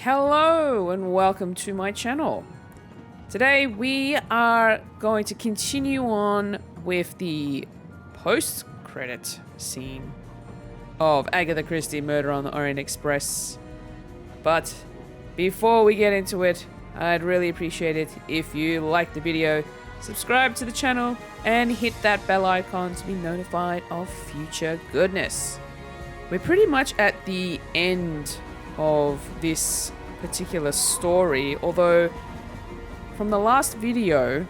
Hello and welcome to my channel. Today we are going to continue on with the post-credit scene of Agatha Christie Murder on the Orient Express. But before we get into it, I'd really appreciate it if you like the video, subscribe to the channel, and hit that bell icon to be notified of future goodness. We're pretty much at the end of this particular story, although from the last video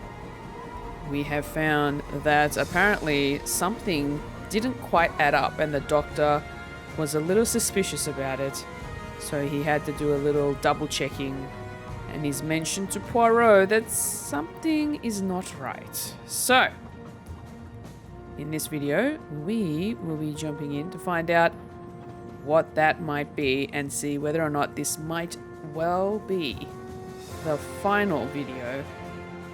we have found that apparently something didn't quite add up and the doctor was a little suspicious about it, so he had to do a little double checking, and he's mentioned to Poirot that something is not right. So in this video we will be jumping in to find out what that might be and see whether or not this might well be the final video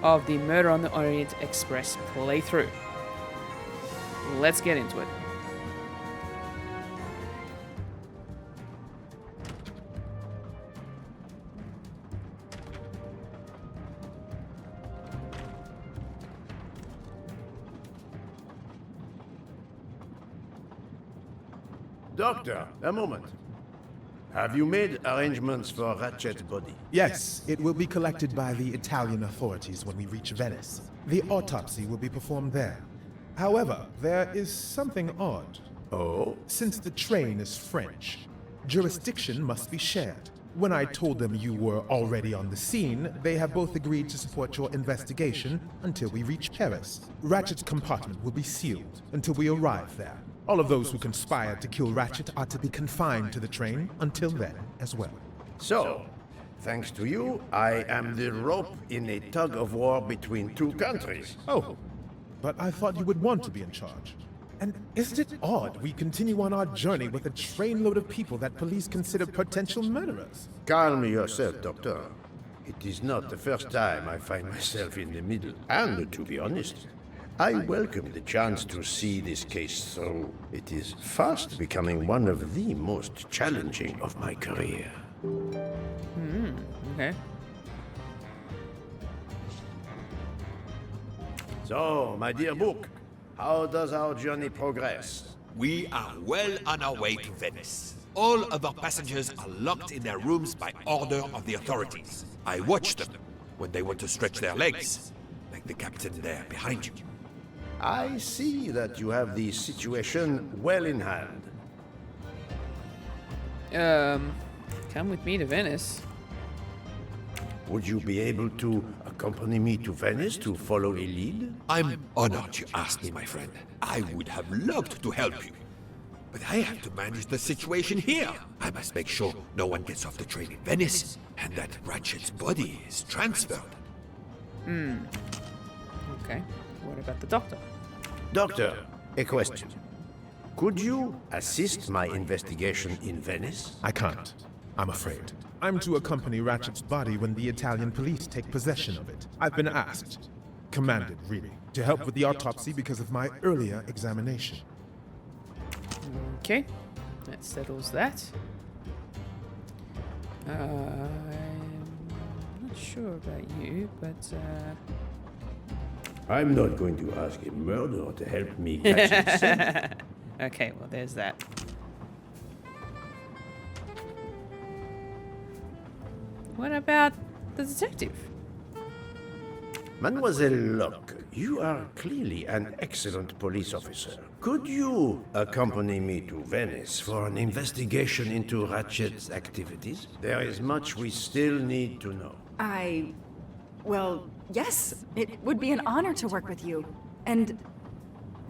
of the Murder on the Orient Express playthrough. Let's get into it. Doctor, a moment. Have you made arrangements for Ratchet's body? Yes, it will be collected by the Italian authorities when we reach Venice. The autopsy will be performed there. However, there is something odd. Oh? Since the train is French, jurisdiction must be shared. When I told them you were already on the scene, they have both agreed to support your investigation until we reach Paris. Ratchet's compartment will be sealed until we arrive there. All of those who conspired to kill Ratchet are to be confined to the train until then as well. So, thanks to you, I am the rope in a tug-of-war between two countries. Oh, but I thought you would want to be in charge. And isn't it odd we continue on our journey with a trainload of people that police consider potential murderers? Calm yourself, Doctor. It is not the first time I find myself in the middle. And, to be honest, I welcome the chance to see this case through. It is fast becoming one of the most challenging of my career. Okay. So, my dear book, how does our journey progress? We are well on our way to Venice. All of our passengers are locked in their rooms by order of the authorities. I watch them when they want to stretch their legs, like the captain there behind you. I see that you have the situation well in hand. Come with me to Venice. Would you be able to accompany me to Venice to follow a lead? I'm honored you asked me, my friend. I would have loved to help you. But I have to manage the situation here. I must make sure no one gets off the train in Venice, and that Ratchet's body is transferred. Okay. What about the doctor? Doctor, a question. Could you assist my investigation in Venice? I can't. I'm afraid. I'm to accompany Ratchet's body when the Italian police take possession of it. I've been asked, commanded really, to help with the autopsy because of my earlier examination. Okay. That settles that. I'm not sure about you, but I'm not going to ask a murderer to help me catch himself. okay, well there's that. What about the detective? Mademoiselle Locke, you are clearly an excellent police officer. Could you accompany me to Venice for an investigation into Ratchet's activities? There is much we still need to know. Well, yes, it would be an honor to work with you. And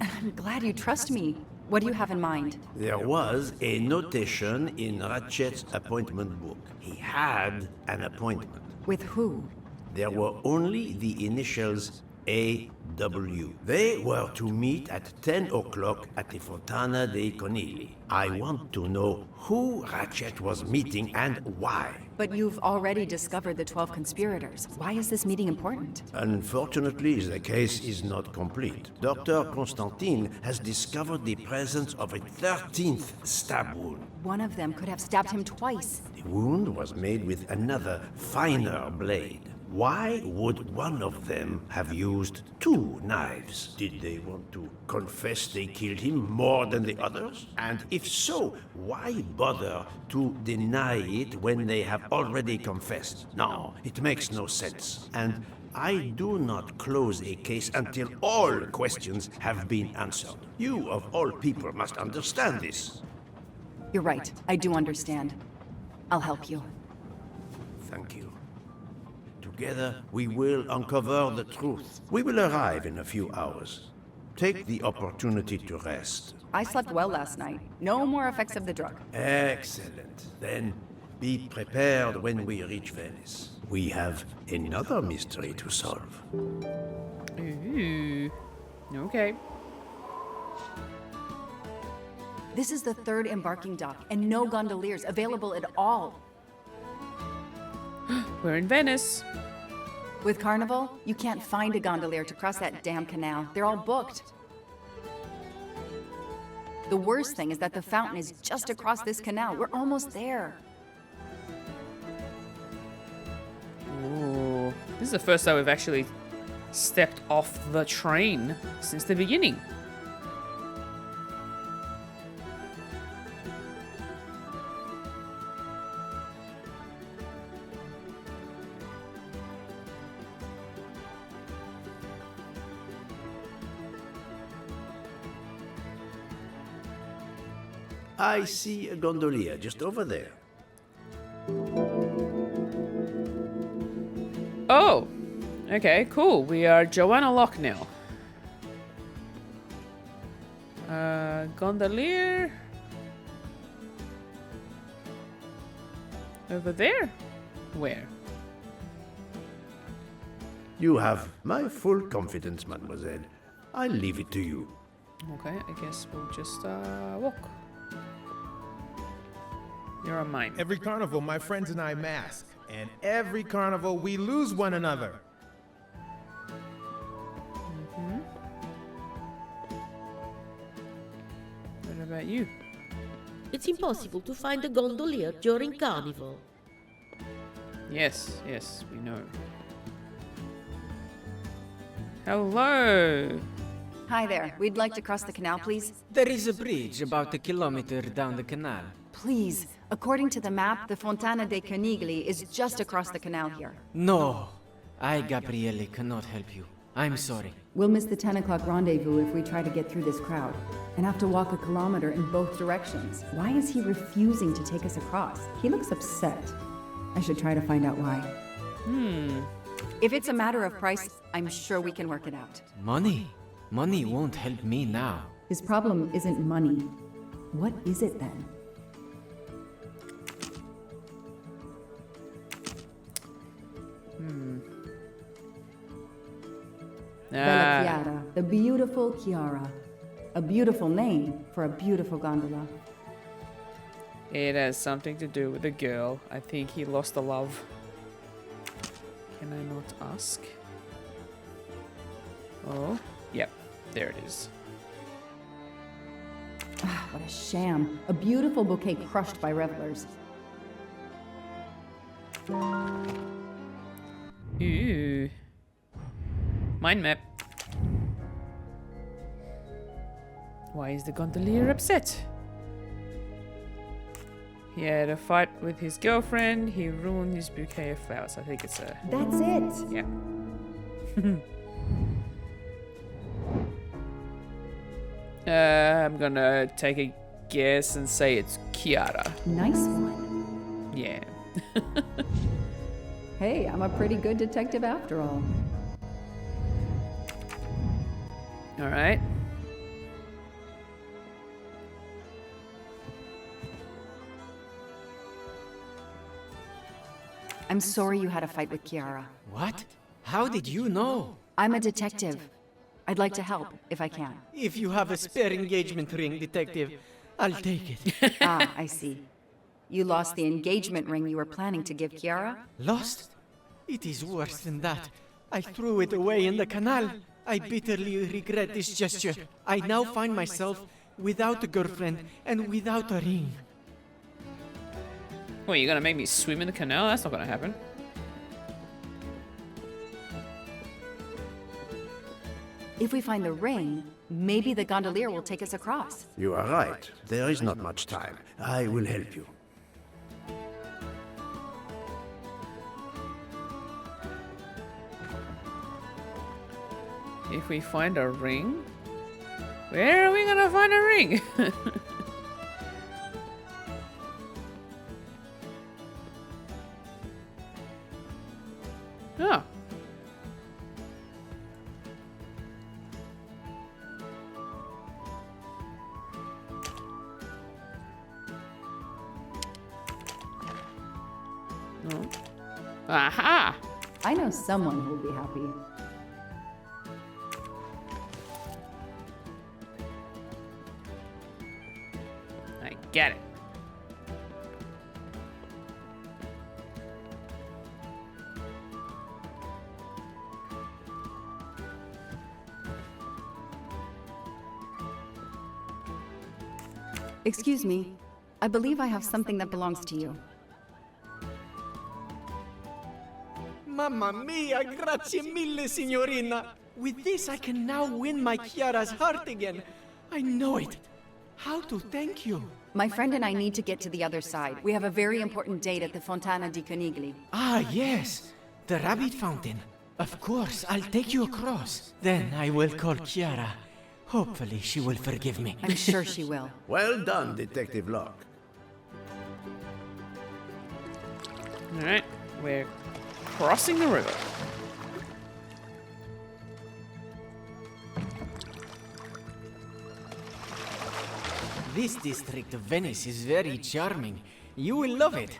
I'm glad you trust me. What do you have in mind? There was a notation in Ratchet's appointment book. He had an appointment. With who? There were only the initials A.W. They were to meet at 10 o'clock at the Fontana dei Conigli. I want to know who Ratchet was meeting and why. But you've already discovered the 12 conspirators. Why is this meeting important? Unfortunately, the case is not complete. Dr. Constantine has discovered the presence of a 13th stab wound. One of them could have stabbed him twice. The wound was made with another, finer blade. Why would one of them have used 2 knives? Did they want to confess they killed him more than the others? And if so, why bother to deny it when they have already confessed? No, it makes no sense. And I do not close a case until all questions have been answered. You, of all people, must understand this. You're right. I do understand. I'll help you. Thank you. Together, we will uncover the truth. We will arrive in a few hours. Take the opportunity to rest. I slept well last night. No more effects of the drug. Excellent. Then, be prepared when we reach Venice. We have another mystery to solve. Ooh. Okay. This is the 3rd embarking dock, and no gondoliers available at all. We're in Venice. With Carnival, you can't find a gondolier to cross that damn canal. They're all booked. The worst thing is that the fountain is just across this canal. We're almost there. Ooh. This is the first time we've actually stepped off the train since the beginning. I see a gondolier just over there. Oh, okay, cool. We are Joanna Lock now. Gondolier. Over there? Where? You have my full confidence, mademoiselle. I'll leave it to you. Okay, I guess we'll just walk. You're on mine. Every carnival, my friends and I mask. And every carnival, we lose one another. What about you? It's impossible to find a gondolier during Carnival. Yes, yes, we know. Hello. Hi there. We'd like to cross the canal, please. There is a bridge about 1 kilometer down the canal. Please. According to the map, the Fontana dei Conigli is just across the canal here. No, I, Gabriele, cannot help you. I'm sorry. We'll miss the 10 o'clock rendezvous if we try to get through this crowd. And have to walk 1 kilometer in both directions. Why is he refusing to take us across? He looks upset. I should try to find out why. If it's a matter of price, I'm sure we can work it out. Money? Money won't help me now. His problem isn't money. What is it then? Bella Chiara, the beautiful Chiara. A beautiful name for a beautiful gondola. It has something to do with the girl. I think he lost the love. Can I not ask? Oh, yep, there it is. What a sham. A beautiful bouquet crushed by revelers. Ooh. Mind map. Why is the gondolier upset? He had a fight with his girlfriend. He ruined his bouquet of flowers. I think it's a... That's it. Yeah. I'm gonna take a guess and say it's Chiara. Nice one. Yeah. Hey, I'm a pretty good detective after all. All right. I'm sorry you had a fight with Chiara. What? How did you know? I'm a detective. I'd like to help, if I can. If you have a spare engagement ring, detective, I'll take it. Ah, I see. You lost the engagement ring you were planning to give Chiara? Lost? It is worse than that. I threw it away in the canal. I bitterly regret this gesture. I now find myself without a girlfriend and without a ring. What, you gonna make me swim in the canal? That's not gonna happen. If we find the ring, maybe the gondolier will take us across. You are right. There is not much time. I will help you. If we find a ring? Where are we gonna find a ring? Oh. No. Aha! I know someone who will be happy. I get it. Excuse me. I believe I have something that belongs to you. Mamma mia, grazie mille, signorina. With this, I can now win my Chiara's heart again. I know it. How to thank you? My friend and I need to get to the other side. We have a very important date at the Fontana di Conigli. Ah, yes. The rabbit fountain. Of course, I'll take you across. Then I will call Chiara. Hopefully, she will forgive me. I'm sure she will. Well done, Detective Locke. Alright, we're crossing the river. This district of Venice is very charming. You will love it.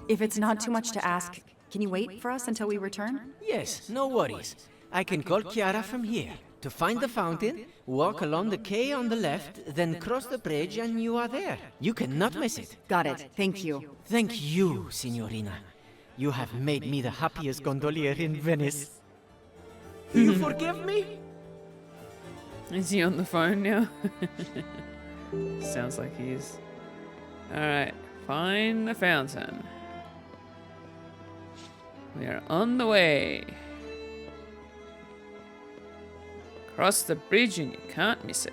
If it's not too much to ask, can you wait for us until we return? Yes, no worries. I can call Chiara from here. To find the fountain, walk along the quay on the left, then cross the bridge and you are there. You cannot miss it. Got it. Thank you. Thank you, signorina. You have made me the happiest gondolier in Venice. Do you forgive me? Is he on the phone now? Sounds like he is. Alright, find the fountain. We are on the way. Cross the bridge and you can't miss it.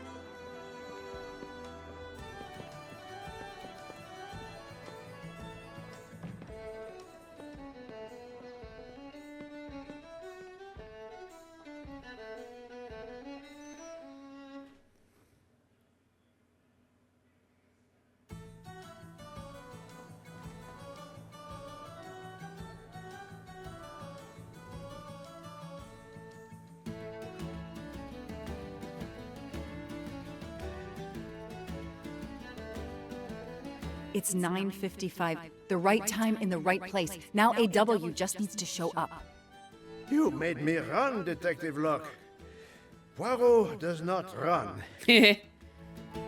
It's 9:55. The right time in the right place. Now AW just needs to show up. You made me run, Detective Locke. Poirot does not run.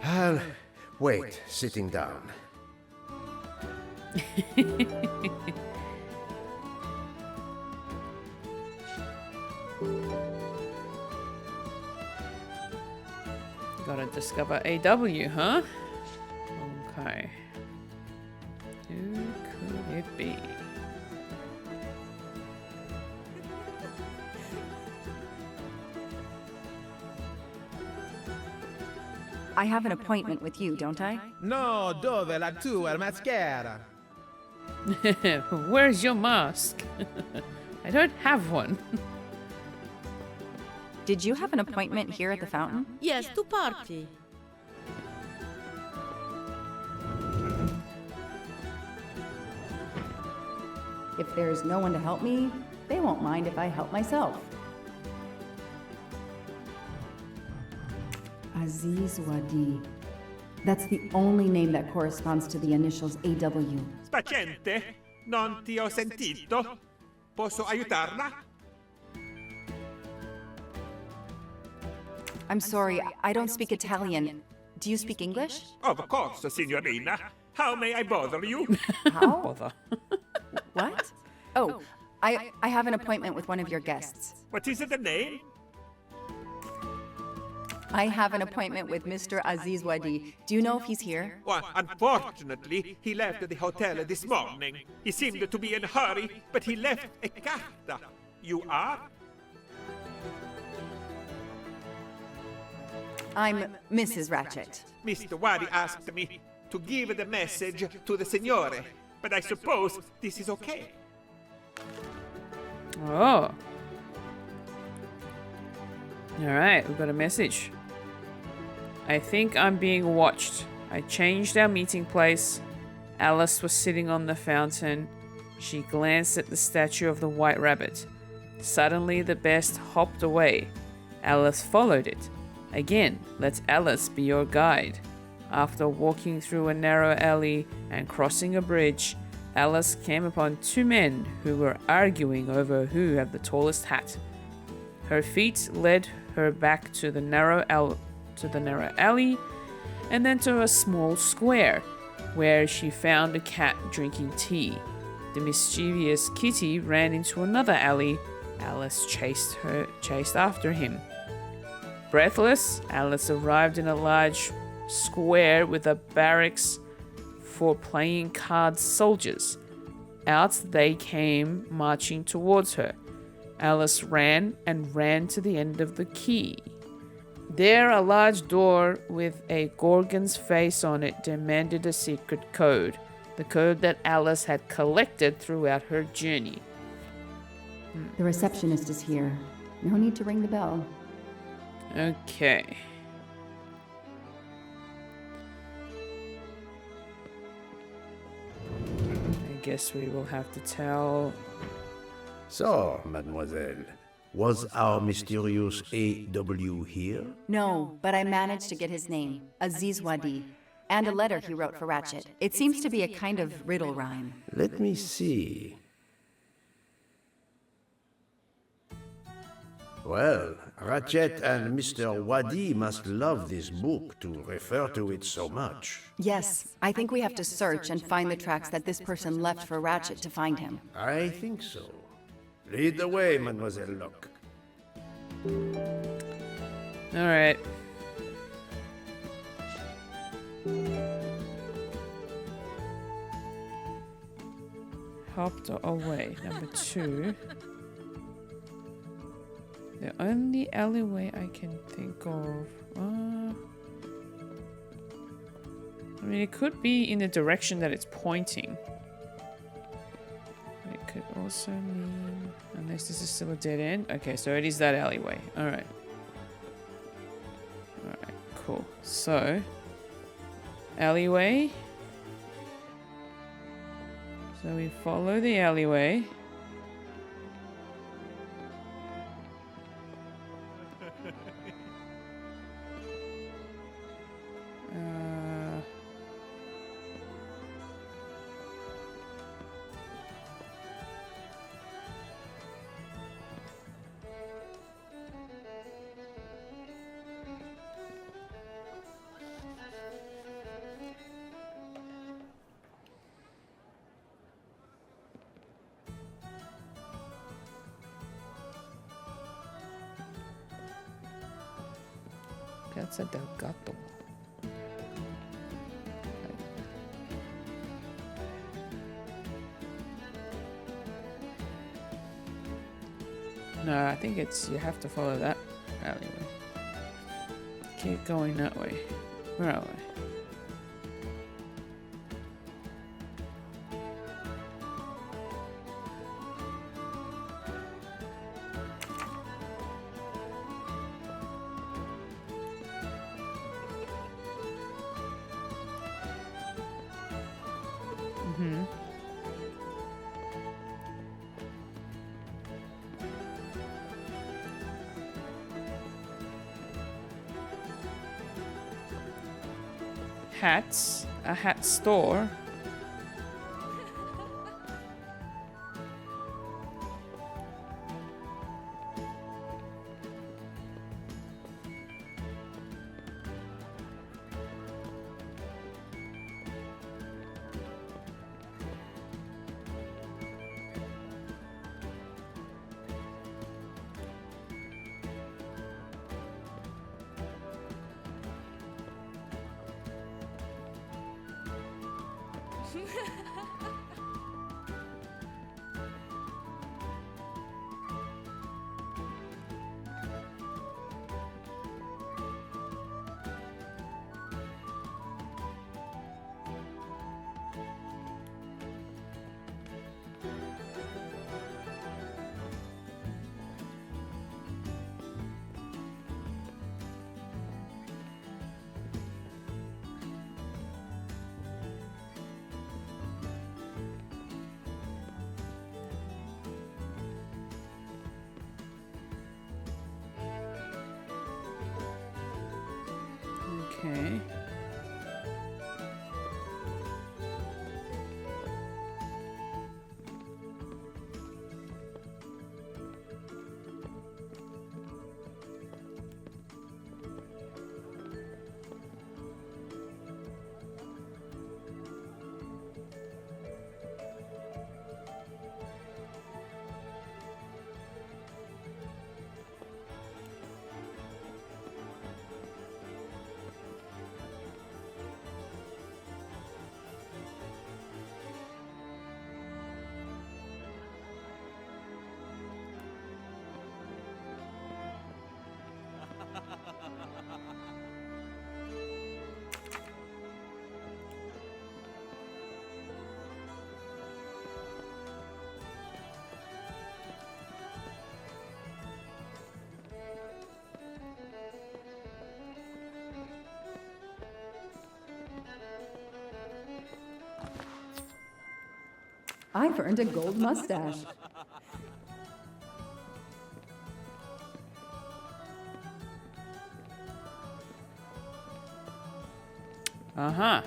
I'll wait, sitting down. Gotta discover AW, huh? Okay. Who could it be? I have an appointment with you, don't I? No, dove la tua mascara? Where's your mask? I don't have one. Did you have an appointment here at the fountain? Yes, to party. If there's no one to help me, they won't mind if I help myself. Aziz Wadi. That's the only name that corresponds to the initials AW. Paziente, non ti ho sentito. Posso aiutarla? I'm sorry, I don't speak Italian. Do you speak English? Of course, signorina. How may I bother you? How? Bother. What? Oh, I have an appointment with one of your guests. What is the name? I have an appointment with Mr. Aziz Wadi. Do you know if he's here? Well, unfortunately, he left the hotel this morning. He seemed to be in a hurry, but he left a carta. You are? I'm Mrs. Ratchet. Mr. Wadi asked me to give the message to the signore, but I suppose this is okay. Oh. Alright, we've got a message. I think I'm being watched. I changed our meeting place. Alice was sitting on the fountain. She glanced at the statue of the white rabbit. Suddenly the best hopped away. Alice followed it. Again, let Alice be your guide. After walking through a narrow alley and crossing a bridge, Alice came upon two men who were arguing over who had the tallest hat. Her feet led her back to the narrow alley and then to a small square where she found a cat drinking tea. The mischievous kitty ran into another alley. Alice chased after him. Breathless, Alice arrived in a large square with a barracks for playing cards soldiers. Out they came, marching towards her. Alice ran to the end of the quay. There, a large door with a gorgon's face on it demanded a secret code, the code that Alice had collected throughout her journey. The receptionist is here. No need to ring the bell. Okay. I guess we will have to tell... So, mademoiselle, was our mysterious AW here? No, but I managed to get his name, Aziz Wadi, and a letter he wrote for Ratchet. It seems to be a kind of riddle rhyme. Let me see. Well, Ratchet and Mr. Wadi must love this book to refer to it so much. Yes, I think we have to search and find the tracks that this person left for Ratchet to find him. I think so. Lead the way, Mademoiselle Locke. Alright. Hopped away. Number 2. The only alleyway I can think of. I mean, it could be in the direction that it's pointing. It could also mean... Unless this is still a dead end. Okay, so it is that alleyway. Alright. Alright, cool. So... Alleyway. So we follow the alleyway. Piazza del Gatto. No, I think it's you have to follow that alleyway. Keep going that way. Where are we? Hats. A hat store. Okay. I've earned a gold mustache. Uh-huh.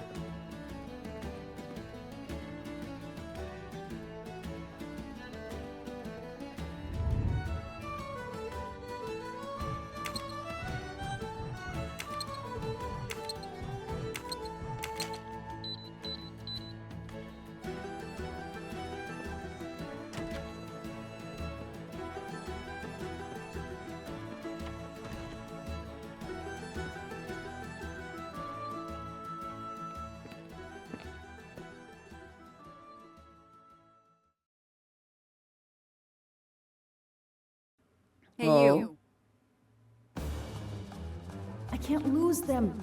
Hey, Oh. you. I can't lose them.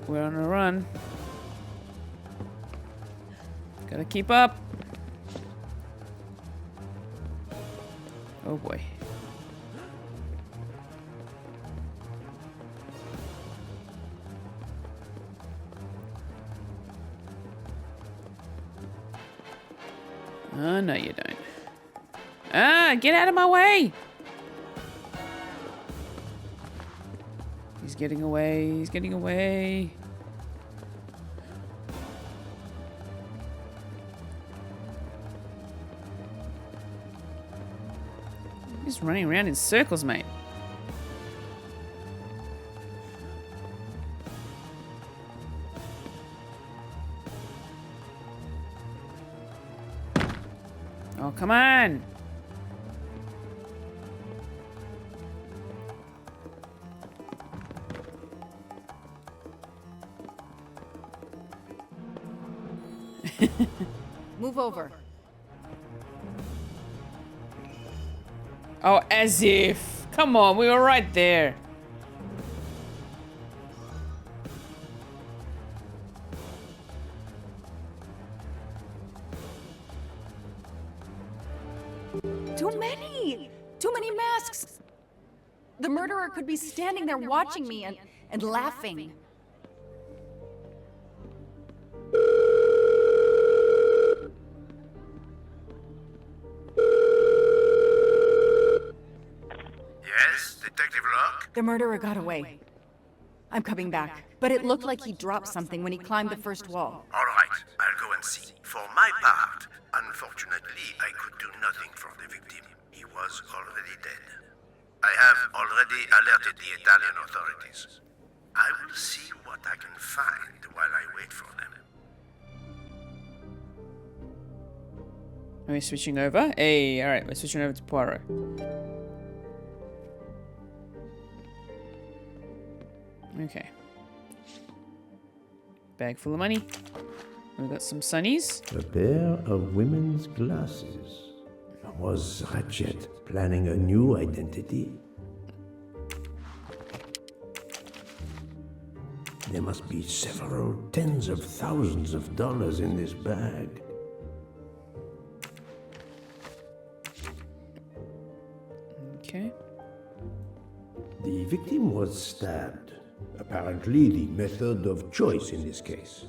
We're on a run. Gotta keep up. Oh boy. Oh, no, you don't. Ah, get out of my way! He's getting away. He's getting away. He's running around in circles, mate. Oh, come on! Move over. Oh, as if. Come on, we were right there. Too many! Too many masks! The murderer could be standing there watching me and laughing. Yes, Detective Locke? The murderer got away. I'm coming back, but it looked like he dropped something when he climbed the first wall. All right, I'll go and see. For my part, unfortunately, I could do nothing for the victim. He was already dead. I have already alerted the Italian authorities. I will see what I can find while I wait for them. Are we switching over? Hey, alright, we're switching over to Poirot. Okay. Bag full of money. We've got some sunnies. A pair of women's glasses. Was Ratchet planning a new identity? There must be several tens of thousands of dollars in this bag. Okay. The victim was stabbed. Apparently the method of choice in this case.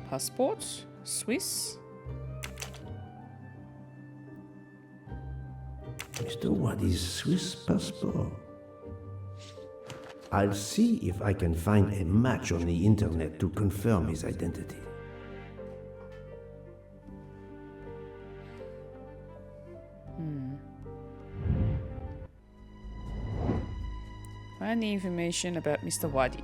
Passport? Swiss? Mr. Wadi's Swiss passport. I'll see if I can find a match on the internet to confirm his identity. Find the information about Mr. Wadi.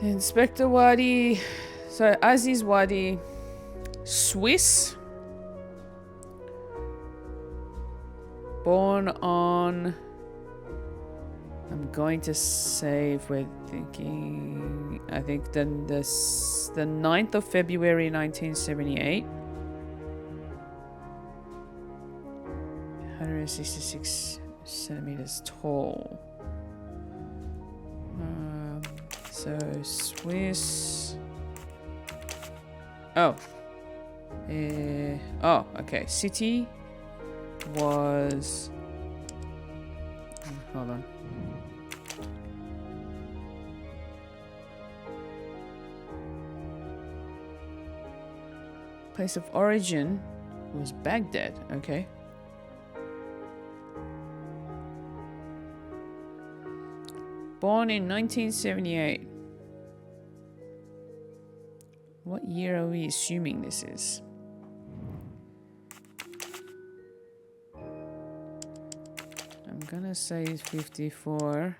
Inspector Wadi. So Aziz Wadi, Swiss. Born on, I'm going to say, if we're thinking, I think the 9th of February 1978. 166 centimeters tall. So Swiss. Oh. Oh, okay. City was. Hold on. Place of origin was Baghdad. Okay. Born in 1978. What year are we assuming this is? I'm gonna say 54.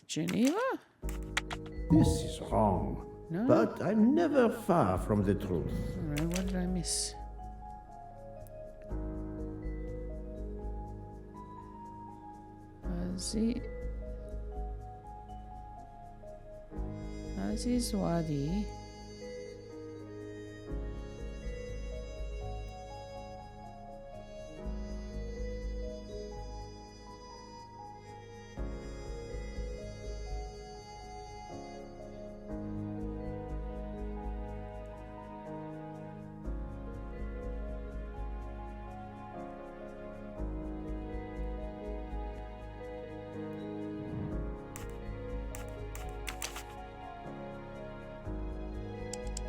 Geneva? This is wrong. No. But I'm never far from the truth. Alright, what did I miss? Aziz Wadi.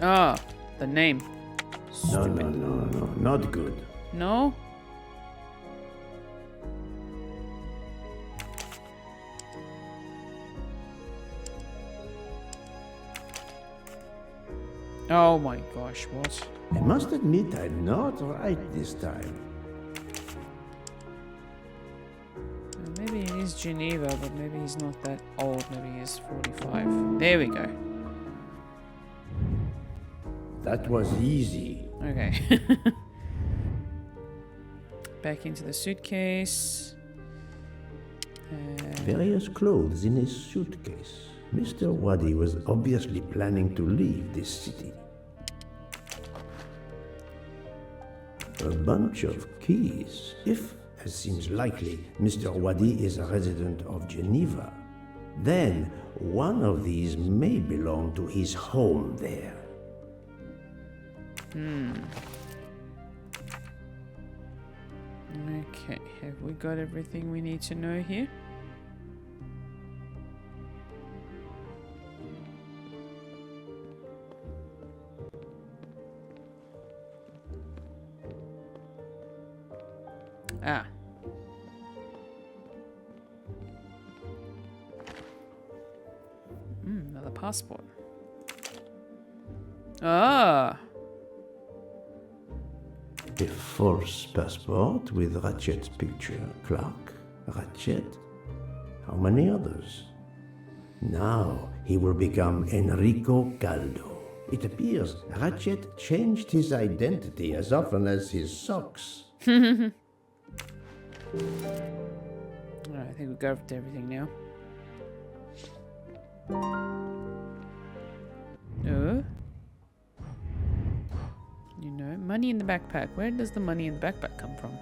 Ah, the name. Stupid. No, not good. No? Oh my gosh, what? I must admit I'm not right this time. Maybe it is Geneva, but maybe he's not that old. Maybe he's 45. There we go. That was easy. Okay. Back into the suitcase. Various clothes in his suitcase. Mr. Wadi was obviously planning to leave this city. A bunch of keys. If, as seems likely, Mr. Wadi is a resident of Geneva, then one of these may belong to his home there. Okay, have we got everything we need to know here? Ah. Another passport. Ah. A false passport with Ratchet's picture. Clark, Ratchet. How many others? Now he will become Enrico Caldo. It appears Ratchet changed his identity as often as his socks. Alright, I think we've got everything now. No. You know, money in the backpack. Where does the money in the backpack come from?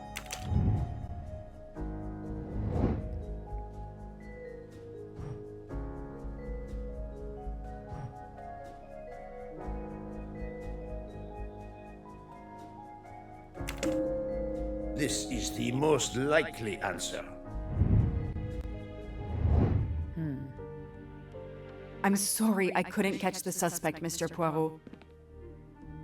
This is the most likely answer. I'm sorry I couldn't catch the suspect, Mr. Poirot.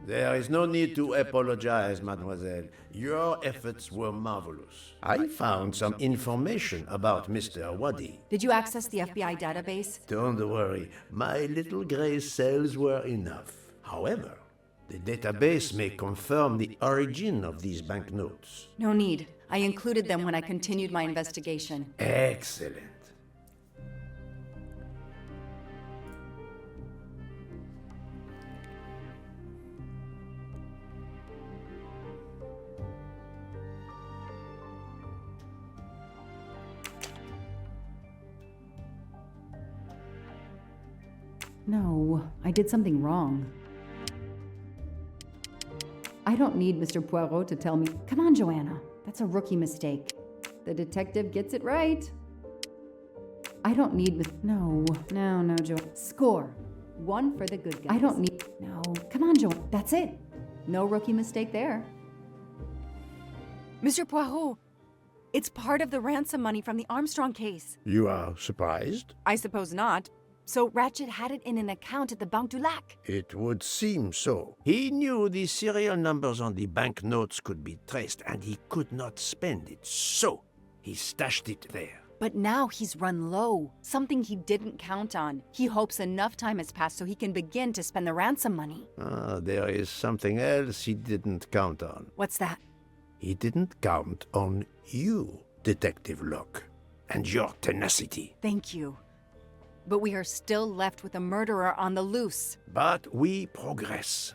There is no need to apologize, mademoiselle. Your efforts were marvelous. I found some information about Mr. Wadi. Did you access the FBI database? Don't worry, my little gray cells were enough. However, the database may confirm the origin of these banknotes. No need. I included them when I continued my investigation. Excellent. No, I did something wrong. I don't need Mr. Poirot to tell me. Come on, Joanna. That's a rookie mistake. The detective gets it right. I don't need No, Joe. Score. 1 for the good guys. I don't need... No. Come on, Joe. That's it. No rookie mistake there. Mr. Poirot, it's part of the ransom money from the Armstrong case. You are surprised? I suppose not. So Ratchet had it in an account at the Banque du Lac. It would seem so. He knew the serial numbers on the banknotes could be traced, and he could not spend it, so he stashed it there. But now he's run low, something he didn't count on. He hopes enough time has passed so he can begin to spend the ransom money. There is something else he didn't count on. What's that? He didn't count on you, Detective Locke, and your tenacity. Thank you. But we are still left with a murderer on the loose. But we progress.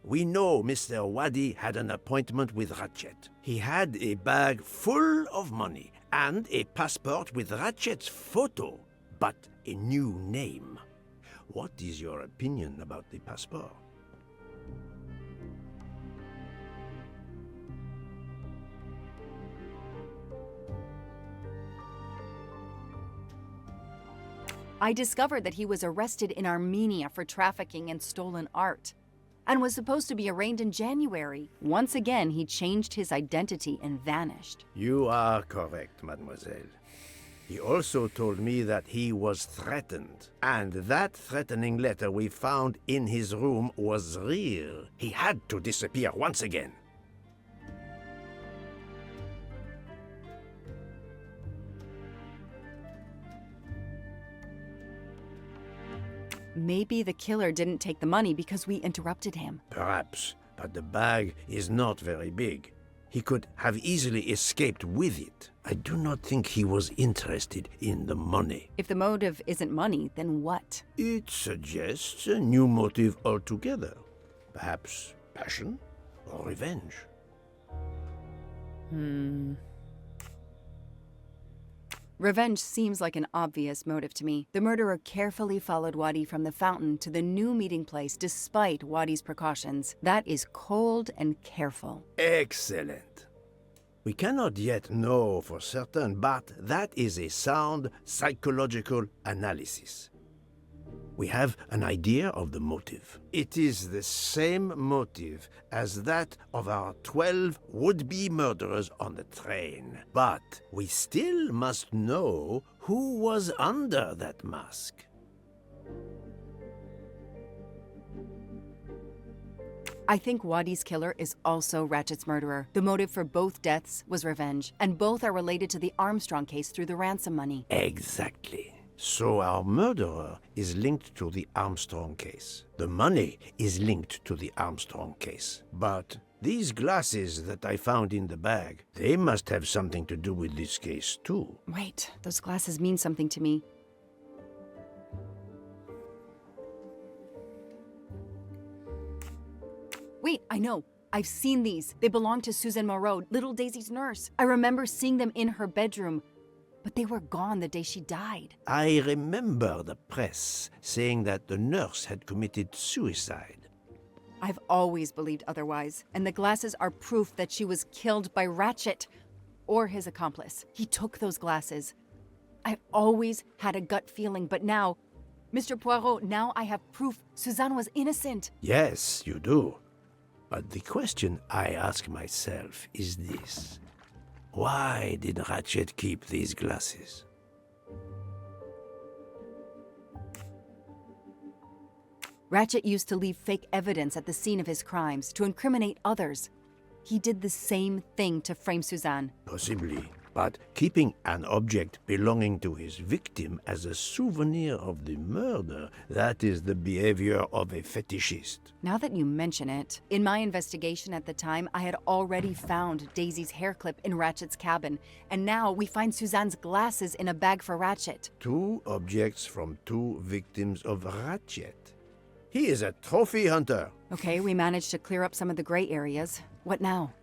We know Mr. Wadi had an appointment with Ratchet. He had a bag full of money and a passport with Ratchet's photo, but a new name. What is your opinion about the passport? I discovered that he was arrested in Armenia for trafficking in stolen art and was supposed to be arraigned in January. Once again, he changed his identity and vanished. You are correct, mademoiselle. He also told me that he was threatened, and that threatening letter we found in his room was real. He had to disappear once again. Maybe the killer didn't take the money because we interrupted him. Perhaps, but the bag is not very big. He could have easily escaped with it. I do not think he was interested in the money. If the motive isn't money, then what? It suggests a new motive altogether. Perhaps passion or revenge? Revenge seems like an obvious motive to me. The murderer carefully followed Wadi from the fountain to the new meeting place despite Wadi's precautions. That is cold and careful. Excellent. We cannot yet know for certain, but that is a sound psychological analysis. We have an idea of the motive. It is the same motive as that of our 12 would-be murderers on the train. But we still must know who was under that mask. I think Wadi's killer is also Ratchet's murderer. The motive for both deaths was revenge, and both are related to the Armstrong case through the ransom money. Exactly. So our murderer is linked to the Armstrong case. The money is linked to the Armstrong case. But these glasses that I found in the bag, they must have something to do with this case too. Wait, those glasses mean something to me. Wait, I know. I've seen these. They belong to Suzanne Moreau, little Daisy's nurse. I remember seeing them in her bedroom. But they were gone the day she died. I remember the press saying that the nurse had committed suicide. I've always believed otherwise, and the glasses are proof that she was killed by Ratchet, or his accomplice. He took those glasses. I always had a gut feeling, but now, Mr. Poirot, now I have proof Suzanne was innocent. Yes, you do. But the question I ask myself is this. Why did Ratchet keep these glasses? Ratchet used to leave fake evidence at the scene of his crimes to incriminate others. He did the same thing to frame Suzanne. Possibly. But keeping an object belonging to his victim as a souvenir of the murder, that is the behavior of a fetishist. Now that you mention it, in my investigation at the time, I had already found Daisy's hair clip in Ratchet's cabin, and now we find Suzanne's glasses in a bag for Ratchet. 2 objects from 2 victims of Ratchet. He is a trophy hunter. Okay, we managed to clear up some of the gray areas. What now?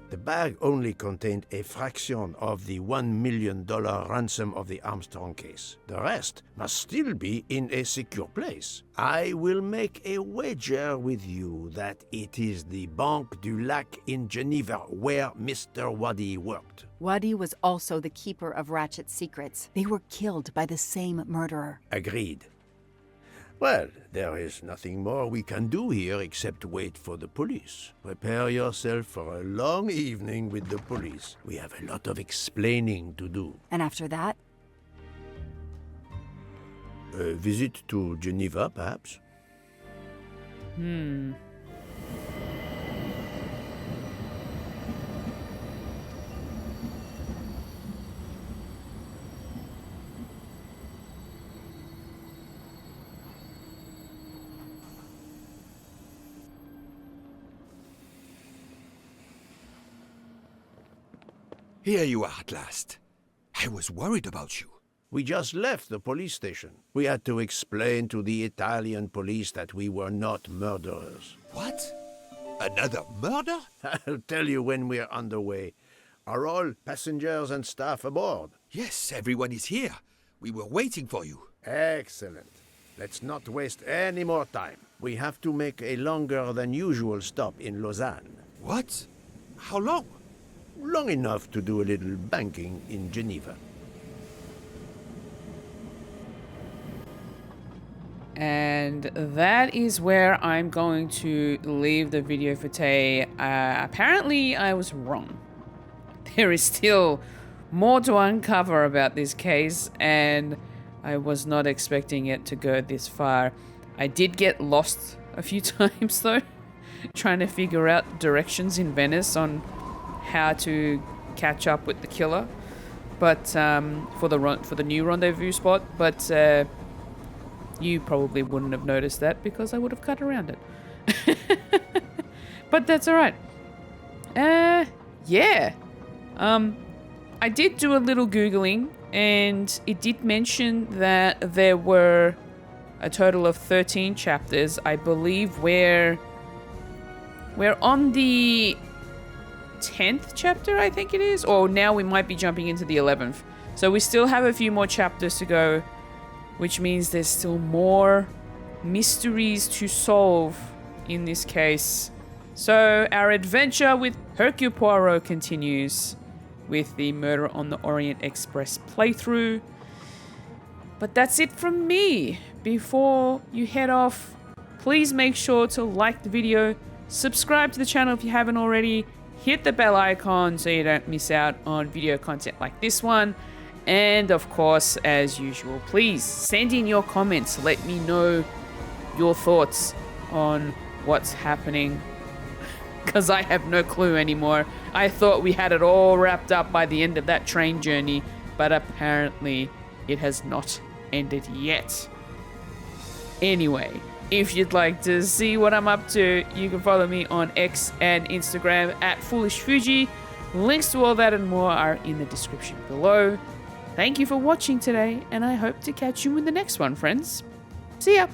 The bag only contained a fraction of the $1 million ransom of the Armstrong case. The rest must still be in a secure place. I will make a wager with you that it is the Banque du Lac in Geneva where Mr. Wadi worked. Wadi was also the keeper of Ratchet's secrets. They were killed by the same murderer. Agreed. Well, there is nothing more we can do here except wait for the police. Prepare yourself for a long evening with the police. We have a lot of explaining to do. And after that? A visit to Geneva, perhaps? Here you are at last. I was worried about you. We just left the police station. We had to explain to the Italian police that we were not murderers. What? Another murder? I'll tell you when we're underway. Are all passengers and staff aboard? Yes, everyone is here. We were waiting for you. Excellent. Let's not waste any more time. We have to make a longer than usual stop in Lausanne. What? How long? Long enough to do a little banking in Geneva. And that is where I'm going to leave the video for today. Apparently, I was wrong. There is still more to uncover about this case, and I was not expecting it to go this far. I did get lost a few times, though, trying to figure out directions in Venice on how to catch up with the killer, but for the new rendezvous spot. But you probably wouldn't have noticed that because I would have cut around it. But that's all right. Yeah. I did do a little Googling, and it did mention that there were a total of 13 chapters. I believe we're on the 10th chapter, I think it is. Or now we might be jumping into the 11th. So we still have a few more chapters to go, which means there's still more mysteries to solve in this case. So our adventure with Hercule Poirot continues with the Murder on the Orient Express playthrough. But that's it from me. Before you head off, please make sure to like the video, subscribe to the channel if you haven't already, hit the bell icon so you don't miss out on video content like this one. And of course, as usual, please send in your comments. Let me know your thoughts on what's happening, because I have no clue anymore. I thought we had it all wrapped up by the end of that train journey, but apparently it has not ended yet. Anyway, if you'd like to see what I'm up to, you can follow me on X and Instagram at FulishFuji. Links to all that and more are in the description below. Thank you for watching today, and I hope to catch you in the next one, friends. See ya!